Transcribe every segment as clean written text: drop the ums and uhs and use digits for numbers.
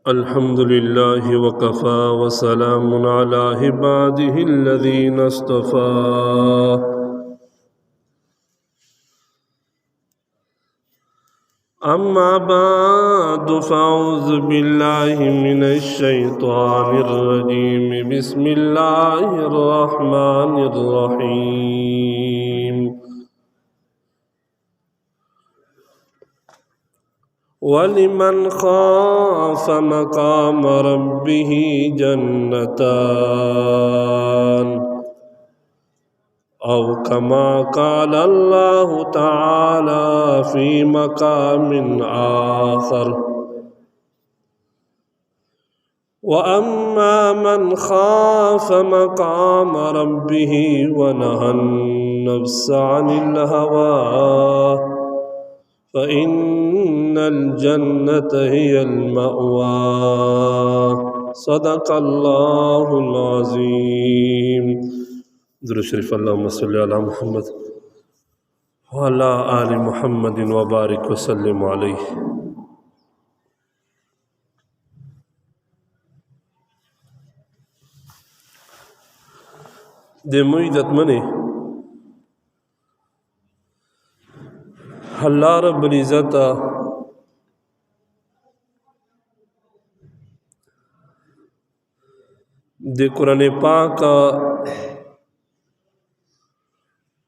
الحمد لله وكفى وسلام على عباده الذين اصطفى. أما بعد فأعوذ بالله من الشيطان الرجيم. بسم الله الرحمن الرحيم. ولمن خاف مقام ربه جنتان أو كما قال الله تعالى في مقام آخر. وأما من خاف مقام ربه ونهى النفس عن الهوى فإن الجنة هي المأوى. صدق الله العظيم. درود شریف اللهم صل على محمد وعلى آل محمد وبارك وسلم عليه. دے معیدت منی اللہ رب العزت دے قرآن پاک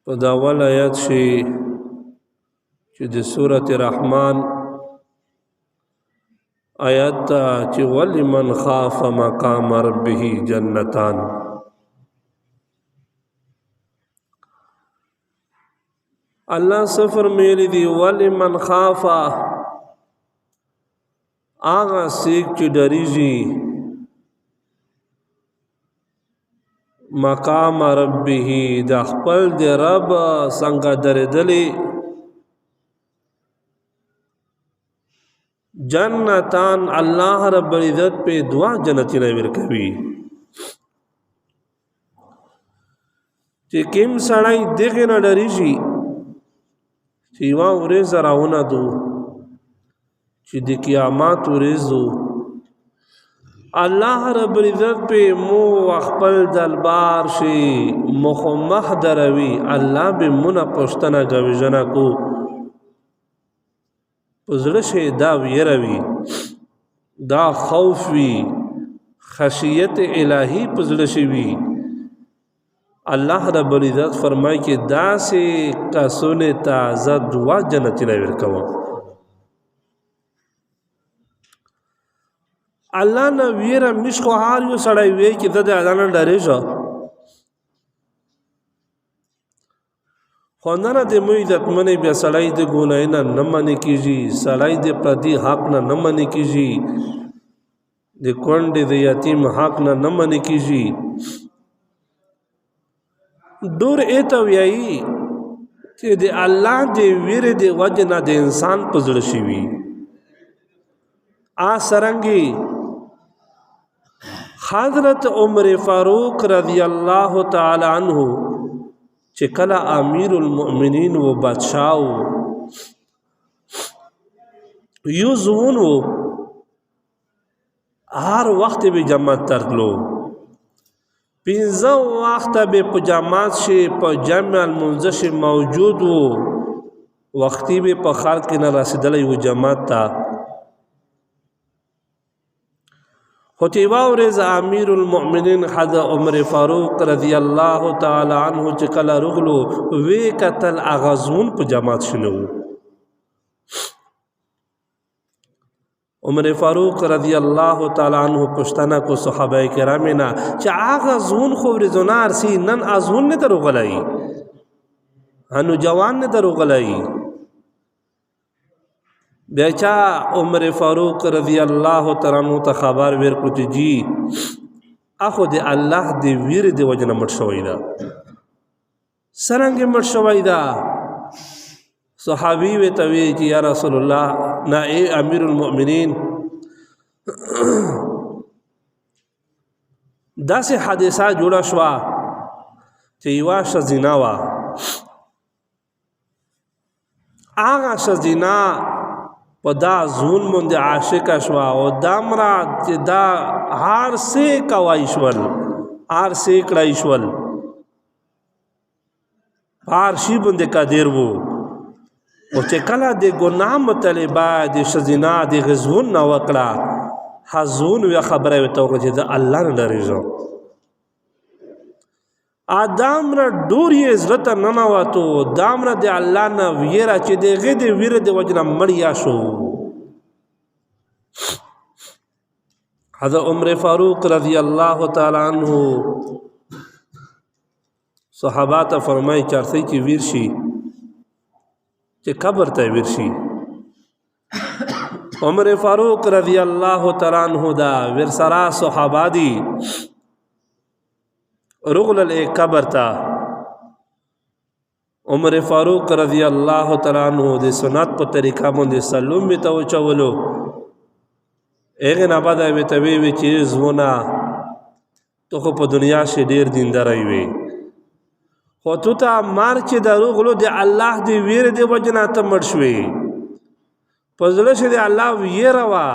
په دا اول آیات شي چې د سورة رحمان آیات ته چې ولمن خاف مقام ربه جنتان، الله سفر میلی دی ولمن خاف آغا سیک چې ډریږي مقام ربه د خپل د رب څنګه درېدلی جنتان الله رب العزت په دعا جنتونه ورکوي چې کوم سړی دغه نه ډریږي چې یوه ورځ راونه دو چې د قیامت ورځ الله رب العزت پہ مو خپل دلبار شي مخمخ دروي الله به مونږ پښتنه غوښنه کو پزړه شي دا ویروي دا خوف وی خشیت الہی پزړه شي وی الله رب العزت فرمای کې دا سے کسونه تازه دعا جنت نه ورکوه. الله نه ویره مشکو هار یو سړی وی چې د اذان ډارې شو خوندانه د مو عزت منی بیا سړی د ګناه نه نه منې کیږي سړی د پردي حق نه نه منې کیږي د کونډې د یتیم حق نه نه منې کیږي دور ایته ویایي چې د الله د ویره د وجه نه د انسان په زړه شي وي سرنګي حضرت عمر فاروق رضی اللہ تعالی عنہ چکلا امیر المؤمنین و بادشاہ یو زون و ہر وقت بھی جماعت ترلو پینزا وقت بھی پا جماعت شی پا جمع المنزش موجود و وقتی بھی پا خلق نہ رسیدلی و جماعت تا خطیبہ ورز امیر المؤمنین حضرت عمر فاروق رضی اللہ تعالی عنہ چکل رغلو وی قتل اغازون پا جماعت شنو عمر فاروق رضی اللہ تعالی عنہ پشتنا کو صحابہ کرامینا چا اغازون خورزونا ارسی نن ازون نے درو غلائی ہنو جوان نے درو غلائی بیچا عمر فاروق رضی اللہ تعالیٰ عنہ تا خبر ورکو چی جی اخو دے اللہ دے ویر دے وجنہ مٹ شوئی دا سرنگ مٹ شوئی دا صحابی وی توی چی یا رسول اللہ نا اے امیر المؤمنین دا سے حادثہ جوڑا شوا چی یوا شزیناوا آغا شزینا په دا زون باندې عاشقه شوه او دا مړه چې دا هر څه کوای شول هر څه کړای شول هر شي باندې قادر وو او چې کله د ګناه مطالبه د ښځینه د غزون نه وکړه حزون وی خبره ورته وکړه چې د الله نه ډارېږم ادم را ډور یې زړه ته ننوتو دام را د الله نه ویره چې د هغې د ویرې د وجې نه مړیا شو حضرت عمر فاروق رضی الله تعالی عنہ صحابه ته فرمایي چارسي چې ویر شي چې قبر ته ویر شي عمر فاروق رضی الله تعالی عنہ دا ورسرا صحابه دي رغلل ایک قبر تا عمر فاروق رضی اللہ تعالی عنہ دے سنت په طریقہ باندې سلام می تو چولو ایغه نه بعد وی توی وی چیز ونا تو خو په دنیا شه ډیر دیندار وي خو تو ته مار چې دروغلو دی الله دی ویر دی وجنا ته مرشوي پزله شه دی الله ویرا وا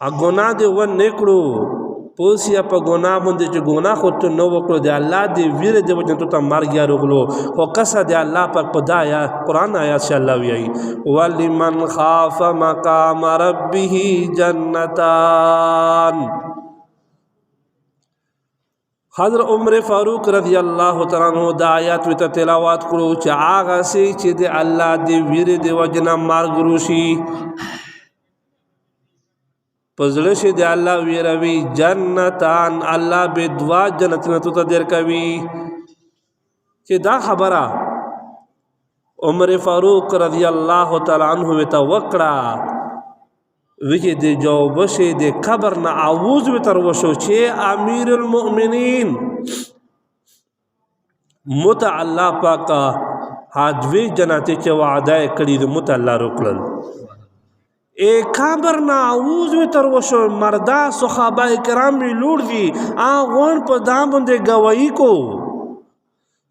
ا ګنا دی و نکړو پوسیا په ګناه باندې چې ګناه خو ته نو وکړو دی الله دی ویر دی وجه ته مرګ یا رغلو خو قصه دی الله په خدایا قران آیات چې الله ویایي ولمن خاف مقام ربه جنتان حضرت عمر فاروق رضی الله تعالی عنہ دا آیات وی تلاوت کړو چې هغه سي چې دی الله دی ویر دی وجه نه مرګ روشي پزړه شه دی الله ویروي جنتان الله به دوا جنتونه ته در کوي چې دا خبره عمر فاروق رضی الله تعالی عنہ ته وکړه وجه دی جواب شه دی قبر نه اعوذ تر وشو چې امیر المؤمنین مت الله پاک حاجوی جنته چې وعده کړی د مت الله روکل اے قبر نا اعوذ تر وشو مردا صحابه کرام می لوړ دي اغون په دام باندې گواہی کو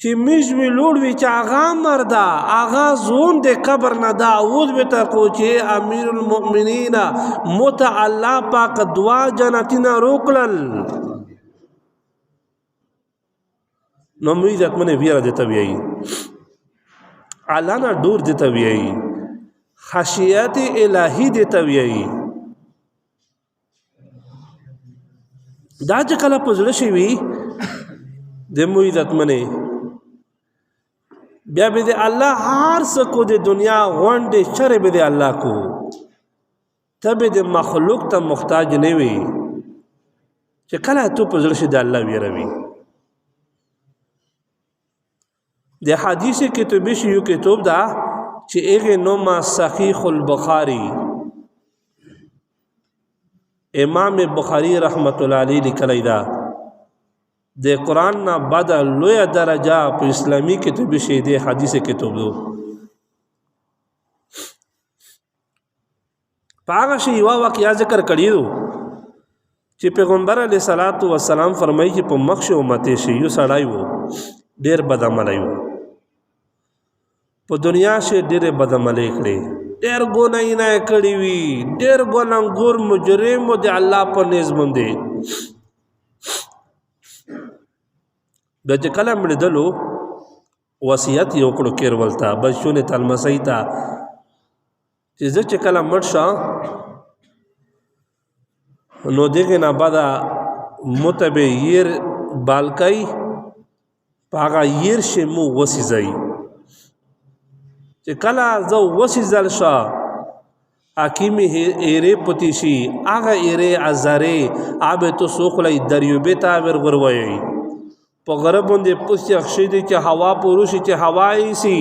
چې میج می لوړ وی چې اغا مردا اغا زون د قبر نه دا اعوذ تر کو چې امیر المؤمنین مت الله پاک دعا جنتینا روکلل نو می عزت منه ویرا دته ویي اعلان دور دته ویي خشیت الہی دیتا ویئی دا چې کله پزړه شي وي د مو عزت منه بیا به د الله هر څه کو د دنیا غونډه شر به د الله کو تبه د مخلوق ته محتاج نه وي چې کله ته پزړه شي د الله ویروي د حدیث کتابی شی یو کتاب دا چې ایغه نوما صحیح البخاری امام بخاری رحمت الله علیه لیکلی دا د قران نه بعد لوی درجه په اسلامی کتاب شی د حدیث کتاب دو پاغه شی وا واقعیا ذکر کړیو چې پیغمبر علیه صلوات و سلام فرمایي چې په مخ امت شي یو سړای وو ډیر بد عمل وو په دنیا شه ډېر بد عمل کړي ډېر ګناه نه کړی وي ډېر ګناګور مجرم د الله په نس باندې د چې کله مړ دلو وصیت یو کړو کېر ولتا بچونه تلمسیتا چې چې کله مړ شه نو دغه نه بعد متبه ير بالکای پاغا ير شمو وسیزای چې کله زو وسیزل شه حکیم ایره پتیشی هغه ایره ازاره اب تو سوخلای دریوبه تا ورغوي په غرب باندې پوسې اخشیدي چې هوا پوروشي چې هوای سي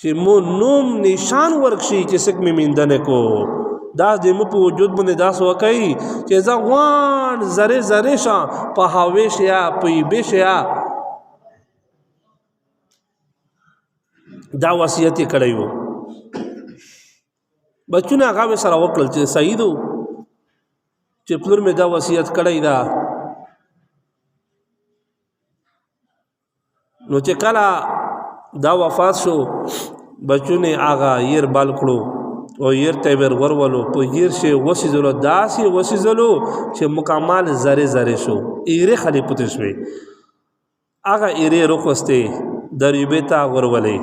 چې مو نوم نشان ورکشي چې سک میندنه کو دا د مو په وجود باندې داس وکي چې ځوان زره زره شه په هاویش یا په بیش یا دا وصیت کړیو بچونه هغه سره وکړل چې سیدو چې پلور می دا وصیت کړی دا نو چې کله دا وفات شو بچونه هغه ير بال کړو او ير ته ور ورولو په ير شي وسیزلو داسي وسیزلو چې مکمل زره زره شو ایره خلی پته شوي هغه ایره روخسته دریبه تا ورولې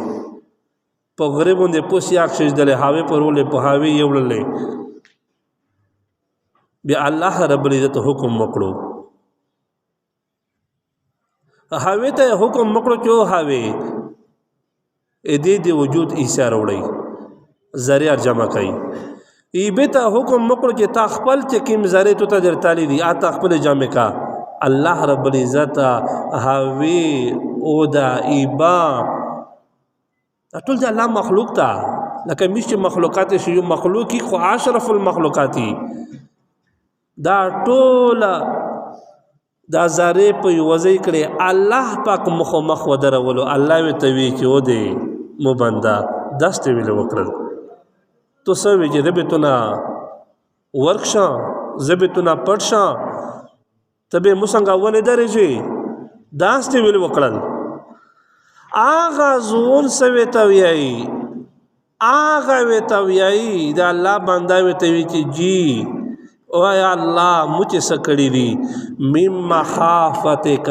په غره باندې پوسیا خشدل هاوی پرولې په هاوی یوللې بیا الله رب العزت حکم وکړو هاوی ته حکم وکړو چې هاوی دې وجود ایثار وړي ذریعہ جمع کوي ای به ته حکم وکړو چې تا خپل چې کوم ذریعہ ته تجر تعالی دی اته خپل جمع کا الله رب العزت هاوی او دا ایبا ټول د الله مخلوق تا لکه مش مخلوقات شی یو مخلوقی خو اشرف المخلوقاتی دا ټول دا ذره په وځي کړي الله پاک مخ ودرولو الله وی توی چې و دې مو بندا دست ویل وکړل تو سوي چې ربتنا ورکشا زبتنا پړشا تبه مسنګ ولې درېږي دست ویل وکړل آغا زون سوي تویای آغا وی تویای دا الله بندا وی توی چې جی او یا الله مجھے سکڑی دی مم مخافتک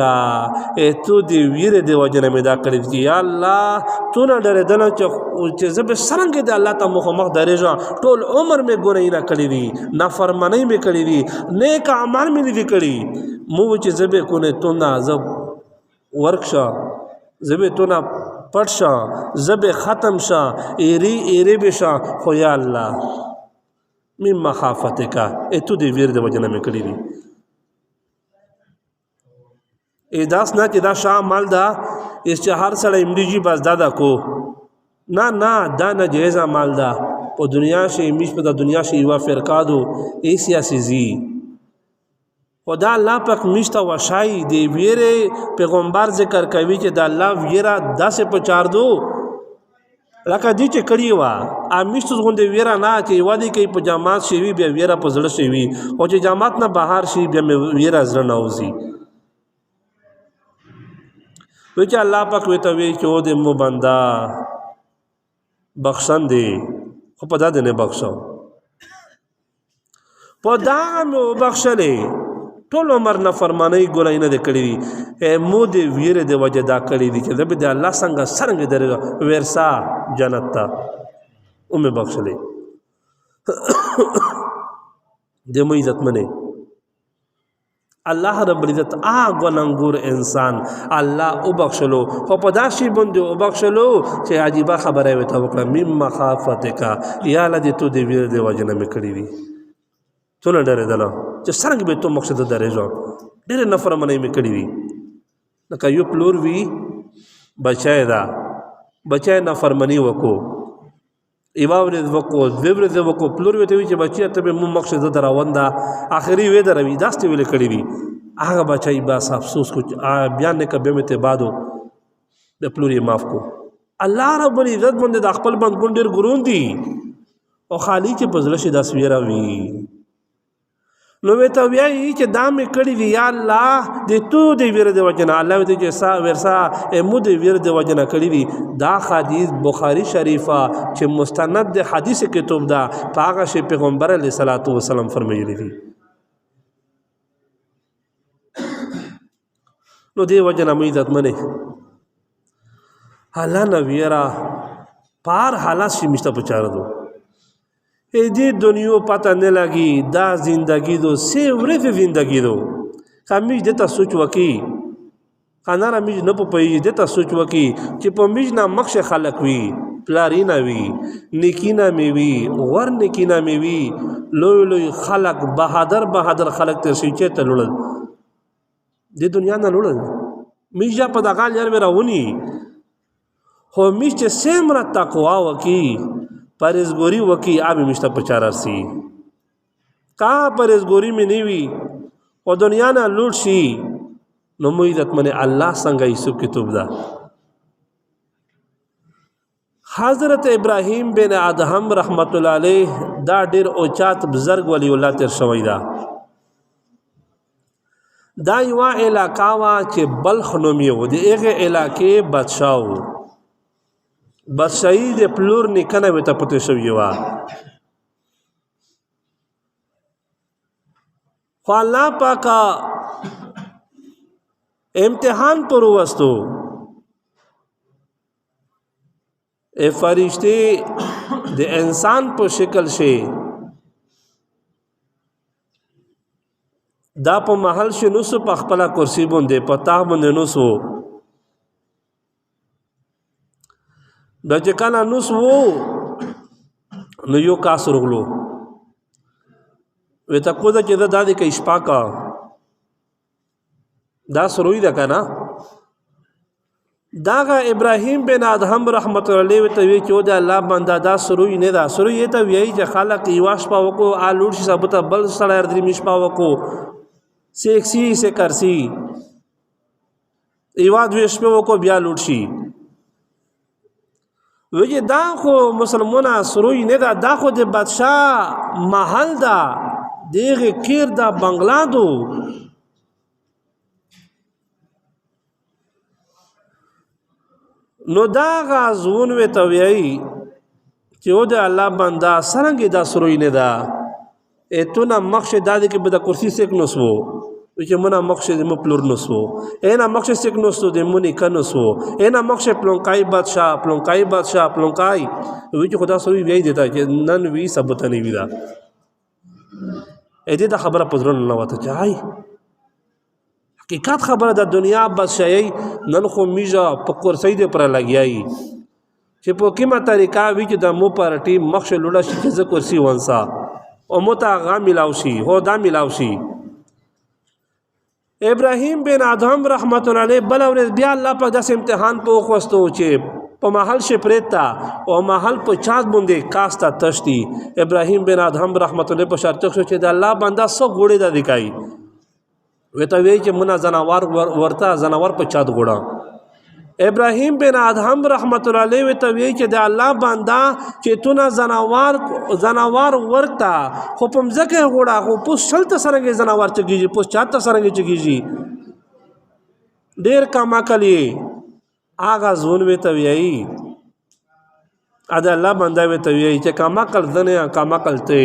تو دی ویر دی وجنه می دا کړی دی یا الله تو نه ډره دنه چې زب سرنګ دی الله ته مخ درېږه ټول عمر می ګورې نه کړی دی نافرمانی می کړی دی نیک اعمال می دی کړی مو چې زب کو نه تو نه زب ورکشا زب تو نه پټشا زب ختم شا ایری بشا خو یا الله مم مخافتک اتو دی ویر د وجنه مې کړی دی داس نه چې دا شاه مال دا اشتهار سره امډیجی بس دادا کو نه دا نه جایز مال دا په دنیا شي میش په دنیا شي وا فرقادو ای سیاسي زی خدا الله پاک مشتا وشای دی ویره پیغمبر ذکر کوي چې د الله ویره داسې پچار دو لکه دې چې کړی وا امیشت غوندې ویره نه چې وادي کې په جماعت شي وی بیا ویره په زړه شي وی او چې جماعت نه بهر شي بیا مې ویره زړه نه اوزي و چې الله پاک وی ته وی چې او دې مو بندا بخښن دی خو په دا دې نه بخښو په دا مې بخښلې ټول عمر نه فرمانی ګولای نه کړی مو دې ویره دې وجه دا کړی دي چې زه به الله څنګه سرنګ درې ورسا جنت ته اومه بخښلې دې مو عزت منه الله رب العزت غننګور انسان الله او بخښلو خو په داسې باندې او بخښلو چې عجیب خبره وي ته وکړه مم مخافتک یا لدی تو دې ویره دې وجه نه کړی دي تو نه ډېر دلا چې څنګه به تو مقصد درېږه ډېر نفرمانی مې کړی وي لکه یو پلور وی بچای دا بچای نفرمانی وکړو ایواورز وکړو زبرز وکړو پلور وی ته وی چې بچی ته مو مقصد دراوندا اخري وې دروي داسته ویل کړی وي هغه بچای بس افسوس کو بیان نه کبه مته بعدو د پلور یې معاف کو الله رب العزت باندې د خپل بند ګونډر ګرون دي او خالی چې پزله شي داس ویرا وی نو وته وی چې دا مې کړی دی یا الله دې تو دې ویره د وجنه الله دې چې سا ورسا مو دې ویره د وجنه کړی دی دا حدیث بخاری شریفه چې مستند د حدیث کتاب دا پاغه شی پیغمبر علیه الصلاۃ والسلام فرمایلی دی نو دې وجنه مې عزت منه الله نو ویرا پار حالات شي مشته پچاره دو دې دنیا پته نه لګي دا زندگی دو سی ورځ زندگی دو کمیج دته سوچ وکي خاناره میج نه پوي دته سوچ وکي چې په میج نه مخ خلق وي پلارینا وي نیکینا می وي ور نیکینا می وي لوی خلق بہادر خلق ته سوچې ته لول دې دنیا نه لول میج په دغه لار ورونی خو میج چې سمره تقوا وکي پرهیزګوري وکي آب مشته پچارا سی کا پرهیزګوري می نیوي او دنیا نه لوټ شي نو مو عزت منه الله څنګه یوسف کتاب دا حضرت ابراهیم بن ادهم رحمت الله علیه دا ډیر اوچات بزرگ ولی الله تر شوی دا یو علاقہ وا چې بلخ نومي و دی هغه علاقې بادشاہ بادشاہي د پلور نیکنه ورته پته شوې وه خو الله پاکه امتحان پر وستو فرشتے د انسان په شکل شي دا په محل شي نوسو په خپل کرسی باندې په تاغ باندې نوسو دا چې کله نوس وو نو یو کاس رغلو وته کو دا چې دا د کې شپه کا دا سروي ده کنه داغه ابراهیم بن ادهم رحمت الله علیه ته وی چې د الله بندا دا سروي نه دا سروي ته وی چې خلق یواش پاو کو آلوړ شي ثبت بل سره درې مش پاو کو سیکسی سے کرسی ایواد ویش په کو بیا لوټ شي وی دا خو مسلمانه سروي نه دا دا خو د بادشاہ محل دا دیغه کیر دا بنگلادو نو دا غازون وی تویی چې او د الله بندا سرنګ دا سروي نه دا اتونه مخشه دادی کې به د کرسی سیک نسو چې مونږه مخشه د مپلور نسو اینا مخشه سیک نسو د مونږ کنسو اینا مخشه پلونکای بادشاہ پلونکای وی چې خدا سروي وی دیتا چې نن وی ثبت نه وی دا اې دې خبره پزرن نه وته چای حقیقت خبره د دنیا بادشاہي نن خو میجا په کرسی دې پر لګیای چې په کومه طریقه وی چې د مو پارټي مخشه لوړه شي چې کرسی ونسا او متا غا ملاوشي هو دا ملاوشي ابراهیم بن ادهم رحمت الله علیه بل ورځ بیا الله پاک داس امتحان په خوستو چې په محل شي پریتا او محل په چات باندې کاستا تشتي ابراهیم بن ادهم رحمت الله په شرط شو چې د الله بندا سو ګوړې د دکای وته وی چې منا زناور ورتا زناور په چات ګوړه ابراهیم بن ادهم رحمت الله علیه ته وی چې د الله بندا چې تونه زناور ورتا خو پم ځکه غوړه خو پوس شلت سرګي زناور چګيږي پوس چاته سرګي چګيږي ډیر کما کلی آغا زون وی ته وی ادا الله بندا وی ته وی چې کما کل ځنه کما کلته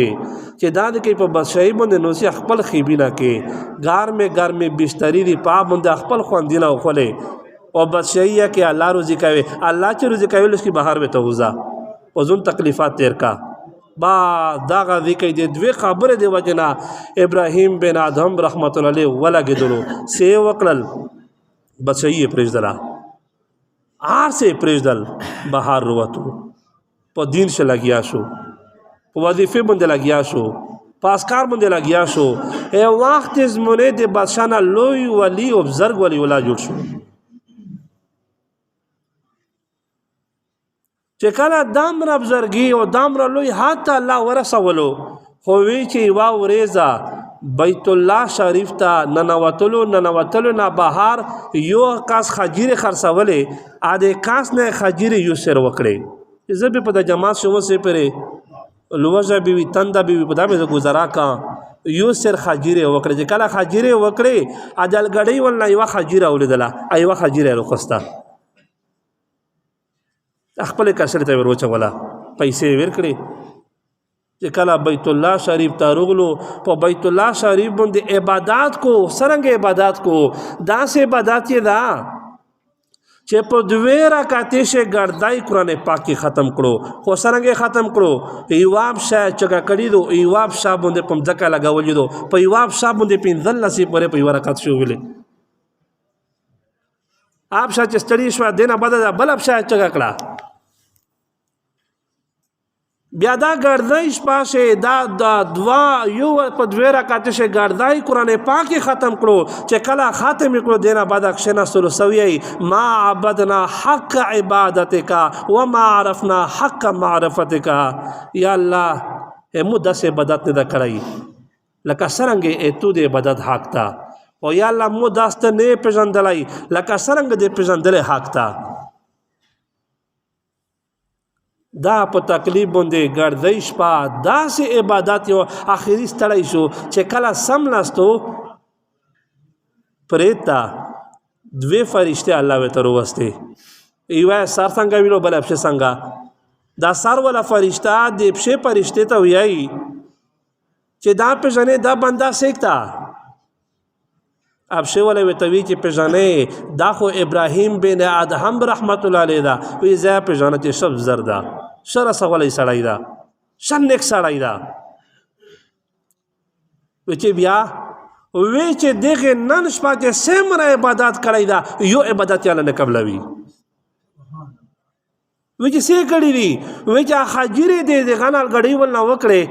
چې داد کې په بادشاہي باندې نو سي خپل خيبینا کې غار میں بستری دی پا باندې خپل خوندینه خولې او بادشاہی ہے کہ اللہ روزی کوي الله چې روزي کوي اس کی بهر وته وزا او زون تکلیفات تیر کا با دا غوی کوي د دوی خبره دی وجنا ابراهیم بن ادهم رحمت الله علیه ولا گدلو سی وکړل بادشاہی پرېږدلا سے پرېږدل بهر وته په دین شه لګیا شو په وظیفه باندې لګیا شو پاسکار باندې لګیا شو ای وخت زمونه د بادشاہ نه لوی ولی او بزرگ ولی ولا جوړ شو چې کله دامره بزرګي او دامره لوی حتی الله ورسولو خو وی چې وا ورېزا بیت الله شریف ته ننوتلو نه بهار یو کاس خجیره خرڅولې ا دې کاس نه خجیره یو سر وکړي زه به په د جماعت شوم سه پرې لوجه بي تنده بي په دمه گزارا کا یو سر خجیره وکړي چې کله خجیره وکړي اجل غړی ولنه یو خجیره ولیدله ایو خجیره رخصتا خپل کسر ته ورچ ولا پیسې ورکړي چې کله بیت الله شریف ته رغلو په بیت الله شریف باندې عبادت کو سرنګ عبادت کو داسې عبادت یې دا چې په دوه رکعاتې شه ګردای قران پاک ختم کړو خو سرنګ ختم کړو ایواب شاه چګه کړی دو ایواب شاه باندې پم ځکه لگاولې دو په ایواب شاه باندې پینځل نصیب پرې په یو رکعت شو ویلې آپ شاه چې ستړي شو دینه بد بل اب شاه چګه کړه بیا دا ګردایش پاسه دا دوا یو په دوه رکعات شه ګردای قران پاک ختم کړو چې کله ختم کړو دینه بعد اکشنا سلسوی ما عبدنا حق عبادتک وما عرفنا حق معرفتک یا الله همو داسې عبادت نه کړی لکه څنګه ایتو د عبادت حق تا او یا الله مو داسته نه پېژندلای لکه څنګه د پېژندل حق تا دا په تکلیف باندې ګرځیش پا داسې عبادت یو اخیری ستړی شو چې کله سم لاستو پریتا دوی فرشته الله و تر وسته یوه سر څنګه وي نو بله پښې څنګه دا سر والا فرشته د پښې فرشتې ته وایي چې دا پېژنې دا بنده سیکتا اب پښې والا ورته وایي چې پېژنې دا خو ابراهیم بن ادهم رحمت الله علیه ده وایي زه پېژنم چې ښه زر ده ښه رسولی سړی ده ښه نیک سړی ده وایي چې بیا وی چې دغه نن شپه چې څومره عبادت کړی ده یو عبادت یې الله نه قبلوي وی چې څه کړي دي وی چې خجیرې دې دغه نه ګډۍ ول نه وکړې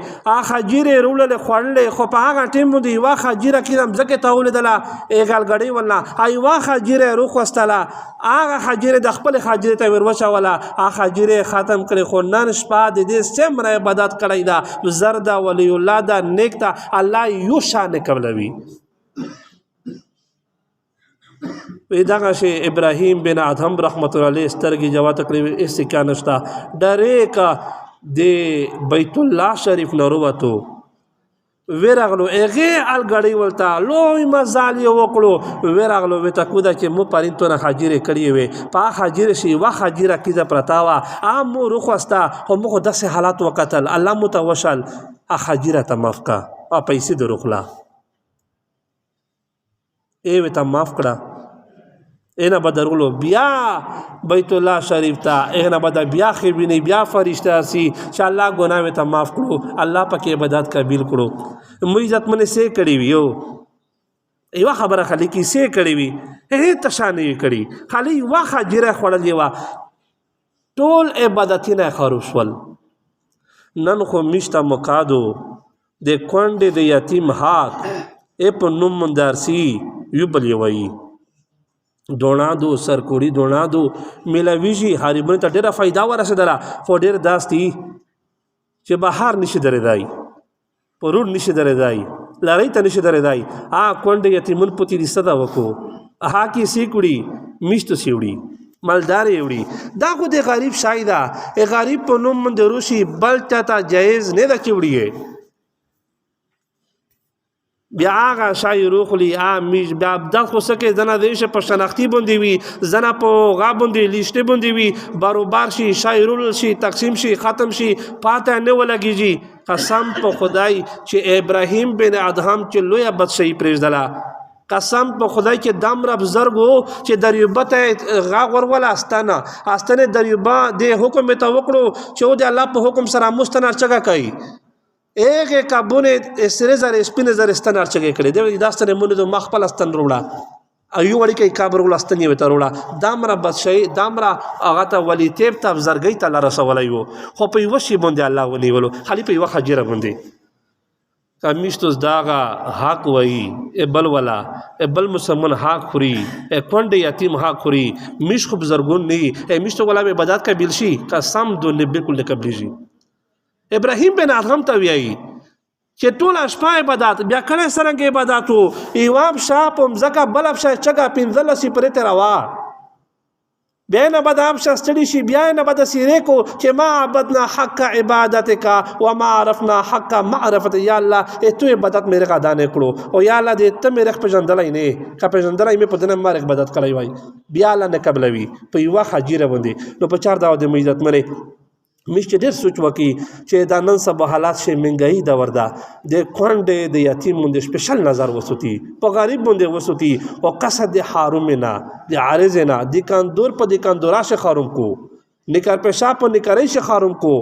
خجیرې روللې خوړلې خو په هغه ټیم باندې یوه خجیره کېدم ځکه ته ولیدله ایګل ګډۍ ول نه یوه خجیره روخوستله هغه خجیرې د خپلې خجیرې ته ور وچوله هغه خجیرې ختم کړې خو نن شپه د دې څومره عبادت کړی ده زر ده ولی الله ده نیک ده الله یو شان قبلوي دغه شی ابراهیم بن ادهم رحمت الله علیه سترګې جواب تقریبا استکا نشتا ډریکا د بیت الله شریف نه وروتو ورغلو هغه الګړی ولتا لوی مزال یې وکړو ورغلو وته کو دا چې مو پرینتو نه حاجره کړی وي په حاجره شي وا حاجره کیده پرتاوا ام روخستا هم خو داسې حالات وکتل الله متوشل حاجره ته مافکا پیسې دروخلا ای وته ماف کړه اینا بدرولو بیا بیت الله شریف ته اینا بد بیا خبینی بیا فرشتہ سی چې الله ګناه ته معاف کړو الله پاک عبادت قبول کړو مې عزت منه سه کړی ویو ایوا خبره خلی کی سه کړی وی هه تشانه کړی خلی وا خجره خړلې وا ټول عبادتونه خروشول نن خو مشته مقادو د کونډې د یتیم حق اپ نوم مندارسی یو بل وی دونا دو سرکوړي دونا دو ملويږي حریبونه ته ډیره فائدہ ورسېدله خو ډیر داستی چې بهر نشي درېدای پرور نشي درېدای لړۍ ته نشي درېدای کونډه یتیمون پوتې دې صدا وکړو کې سیکوړي میشتو سیوړي مالدار وړي دا خو د غریب شایدا غریب په نوم من دروشي بل ته جایز نه د چوړي بیا هغه شای روخلی میش بیا د خو سکه زنه دیشه په شناختی باندې وي زنه په غا باندې لیشته باندې وي باروبار شي شای رول شي تقسیم شي ختم شي پاته نه ولګيږي قسم په خدای چې ابراهیم بن ادهم چې لوی بد شي پرېږدلا قسم په خدای چې دم رب زرګو چې دریوبته غا ور استانه دریوبه د حکم ته وکړو چې د الله په حکم سره مستنر چګه کوي ایک کابونه سره زره سپینه زره استنار چګه کړي د داستانه مونږ د مخبل استن وروړه ایو وړي کې کابر ول استن یې وروړه دامره بشي دامره هغه ته ولی تیب ته زرګي ته رسولای وو خو په یو شی باندې الله ونیولو خلی په یو خجره باندې کمیشتوس داغا حق وئی بل ولا بل مسلمان حق خوري کونډه یتیم حق خوري مش خو بزرګون نه مشتو ولا به بدات کا بلشي قسم دو نه بالکل نه قبليږي ابراهیم بن ادهم ته ویایي چې ټول شپه عبادت بیا کله سرنګ عبادتو ایوام شاپم زکه بلب شای چګه پینځل سی پرته روا بیا نه بدام شستړي شي بیا نه بد سیره کو چې ما عبدنا حق عبادتک و ما عرفنا حق معرفت یا الله ته عبادت مې رغا دانه کړو او یا الله دې ته مې رخ پجندلای نه کا پجندلای مې په دنه ما عبادت کړی وای بیا الله نه قبلوي په یو حجیره باندې نو په چار داو د عزت مې مشته ډېر سوچ وکي چې دا نن سبا حالات شي منګي دا وردا د کونډې د یتیم مونږ سپیشل نظر وسوتی په غریب مونږ وسوتی او قصد حرمنا د عارضنا د کاندور په د کاندورا شه خارم کو نکار پیشاب په نکاري شه خارم کو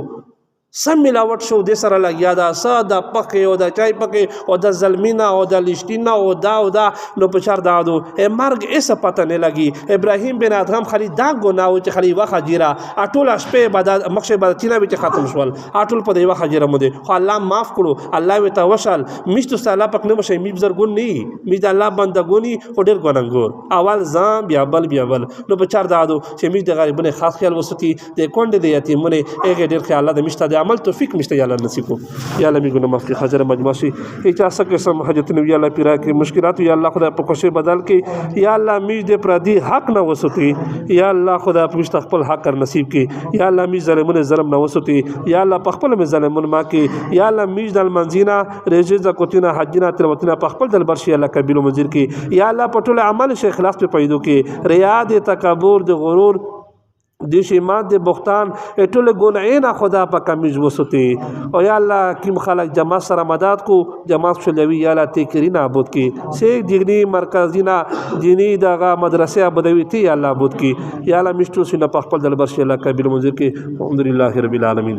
سم ملاوت شو د سره لګیا دا ساده پکې او د چای پکې او د زلمینا او د لشتینا او دا نو په چار دادو مرګ ایسه پته نه لګي ابراهیم بن ادهم خلی دا ګناو چې خلی واخه جیرا اټول شپه عبادت مخشه عبادتونه به ختم شول اټول په دی واخه جیرا مده خو الله معاف کړو الله وی توشل مشتو تعالی پک نه مشه می بزرګون نه می د الله بندګونی او ډیر ګننګور اول ځم بیا بل نو په چار دادو چې می د غریبونه خاص خیال وستی د کونډې د یتیمونه هغه ډیر خیال د مشته عمل توفیق مشته یا الله نصیب کو یا الله می ګنه معاف کی حاضر مجمع شي هیڅ اسه قسم حاجت نو یا الله پیرا کی مشکلات یا الله خدا په کوشش بدل کی یا الله می دې پردي حق نه وسوتی یا الله خدا په مستقبل حق کر نصیب کی یا الله می ظلمونه ظلم نه وسوتی یا الله په خپل می ظلمون ما کی یا الله می دل منزینا رجز کوتینا حجنا تلوتنا په خپل دل برشي الله قبول مزیر کی یا الله په ټول عمل شي اخلاص په پیدو کی ریا دې تکبر دې غرور دیش ایمان دے بختان اٹول گناہینا خدا پا کمیز وسطے او یا اللہ کم خلق جماعت سر مدد کو جماعت شلوی یا اللہ تیکری نابود کی سیک دیگنی مرکزینا جینی داغا مدرسے بدوی تی یا اللہ بود کی یا اللہ مشتو سینا پخپل دل برشی اللہ قبیل منظر کی الحمدللہ رب العالمین.